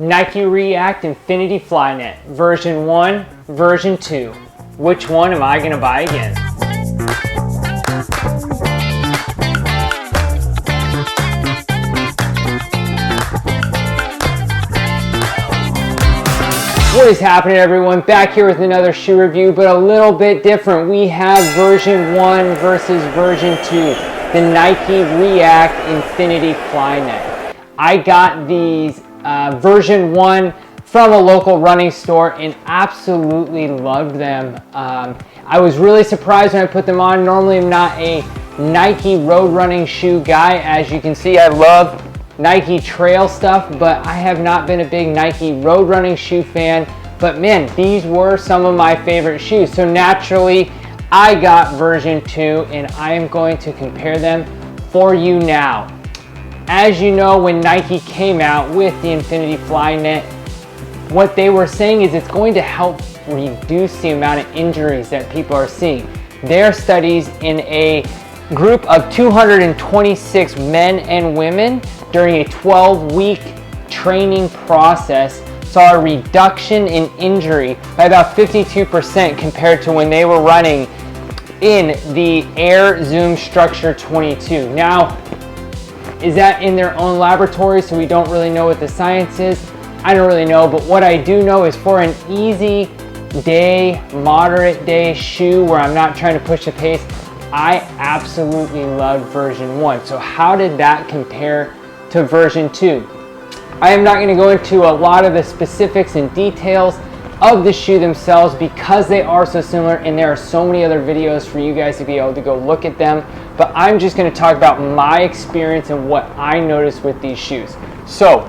Nike React Infinity FLYKNITY, version 1, version 2. Which one am I going to buy again? What is happening, everyone? Back here with another shoe review, but a little bit different. We have version 1 versus version 2, the Nike React Infinity FLYKNITY. I got these version 1 from a local running store and absolutely loved them. I was really surprised when I put them on. Normally I'm not a Nike road running shoe guy. As you can see, I love Nike trail stuff, but I have not been a big Nike road running shoe fan. But man, these were some of my favorite shoes. So naturally, I got version 2 and I am going to compare them for you now. As you know, when Nike came out with the Infinity FLYKNITY, what they were saying is it's going to help reduce the amount of injuries that people are seeing. Their studies in a group of 226 men and women during a 12-week training process saw a reduction in injury by about 52% compared to when they were running in the Air Zoom Structure 22. Now, is that in their own laboratory, so we don't really know what the science is? I don't really know, but what I do know is for an easy day, moderate day shoe where I'm not trying to push the pace, I absolutely loved version 1. So how did that compare to version 2? I am not going to go into a lot of the specifics and details of the shoe themselves because they are so similar and there are so many other videos for you guys to be able to go look at them. But I'm just going to talk about my experience and what I noticed with these shoes. So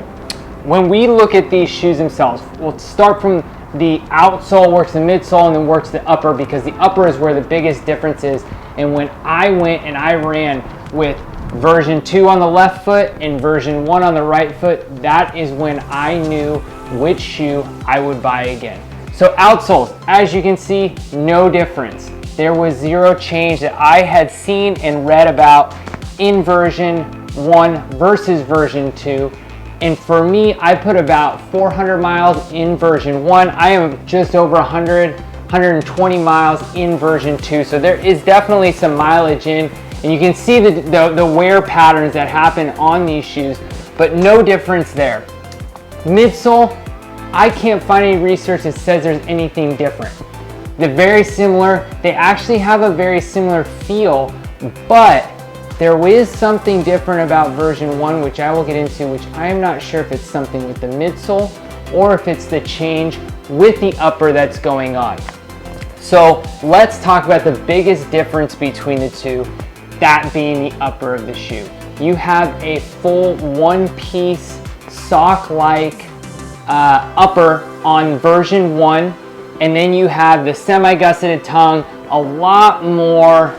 when we look at these shoes themselves, we'll start from the outsole, works the midsole, and then works the upper, because the upper is where the biggest difference is. And when I went and I ran with version 2 on the left foot and version 1 on the right foot, that is when I knew which shoe I would buy again. So outsoles, as you can see, no difference. There was zero change that I had seen and read about in version 1 versus version 2. And for me, I put about 400 miles in version 1. I am just over 120 miles in version 2. So there is definitely some mileage in. And you can see the wear patterns that happen on these shoes, but no difference there. Midsole, I can't find any research that says there's anything different. They're very similar. They actually have a very similar feel, but there is something different about version 1, which I will get into, which I am not sure if it's something with the midsole or if it's the change with the upper that's going on. So let's talk about the biggest difference between the two, that being the upper of the shoe. You have a full one-piece sock-like upper on version 1, and then you have the semi-gusseted tongue, a lot more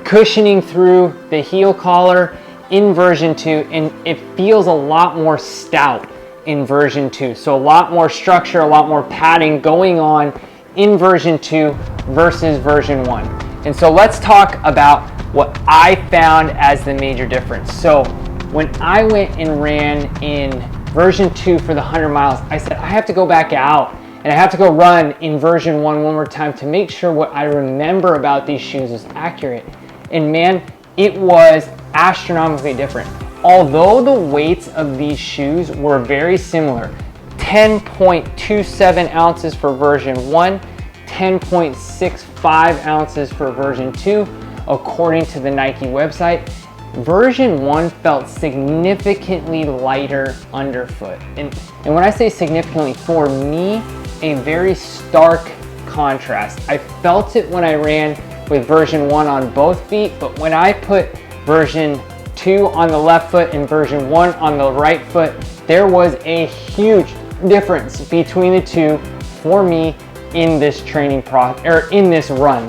cushioning through the heel collar in version 2, and it feels a lot more stout in version 2. So a lot more structure, a lot more padding going on in version 2 versus version 1. And so let's talk about what I found as the major difference. So when I went and ran in version 2 for the 100 miles, I said I have to go back out and I have to go run in version 1 one more time to make sure what I remember about these shoes is accurate. And man, it was astronomically different. Although the weights of these shoes were very similar, 10.27 ounces for version 1, 10.65 ounces for version 2, according to the Nike website, version 1 felt significantly lighter underfoot. And when I say significantly, for me, a very stark contrast. I felt it when I ran with version 1 on both feet, but when I put version 2 on the left foot and version 1 on the right foot, there was a huge difference between the two for me in this training process, or in this run.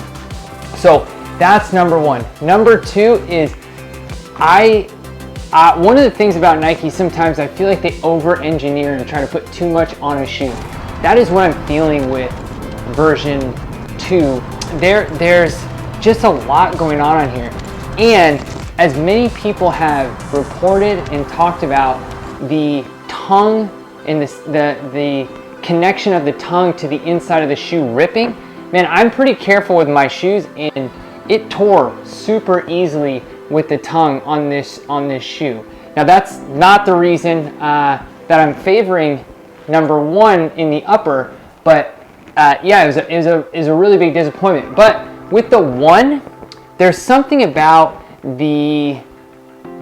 So that's number 1. Number 2 is one of the things about Nike, sometimes I feel like they over-engineer and try to put too much on a shoe. That is what I'm feeling with version 2. There's just a lot going on here. And as many people have reported and talked about, the tongue and the connection of the tongue to the inside of the shoe ripping, man, I'm pretty careful with my shoes, and it tore super easily with the tongue on this shoe. Now that's not the reason that I'm favoring number 1 in the upper, but yeah, it was a really big disappointment. But with the 1, there's something about the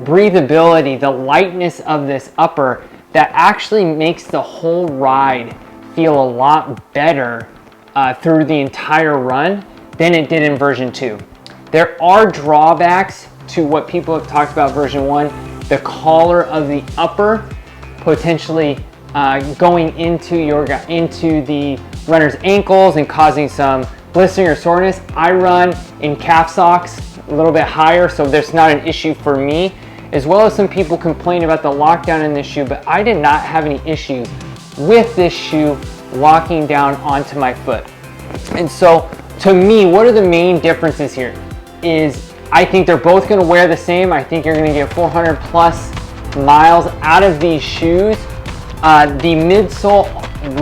breathability, the lightness of this upper that actually makes the whole ride feel a lot better through the entire run than it did in version 2. There are drawbacks to what people have talked about version 1. The collar of the upper potentially going into the runner's ankles and causing some blistering or soreness. I run in calf socks a little bit higher, so there's not an issue for me, as well as some people complain about the lockdown in this shoe, but I did not have any issues with this shoe locking down onto my foot. And so to me, what are the main differences here is I think they're both going to wear the same. I think you're going to get 400 plus miles out of these shoes. The midsole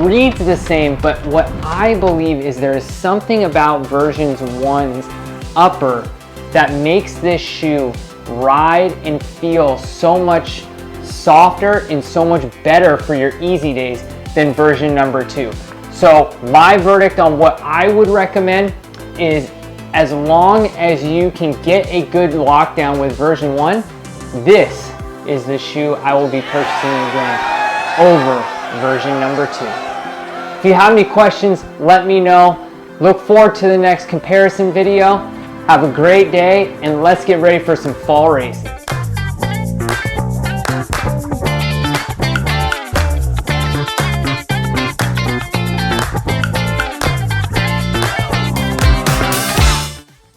reads the same, but what I believe is there is something about version 1's upper that makes this shoe ride and feel so much softer and so much better for your easy days than version number 2. So my verdict on what I would recommend is, as long as you can get a good lockdown with version 1, this is the shoe I will be purchasing again over version number 2. If you have any questions, let me know. Look forward to the next comparison video. Have a great day, and let's get ready for some fall racing.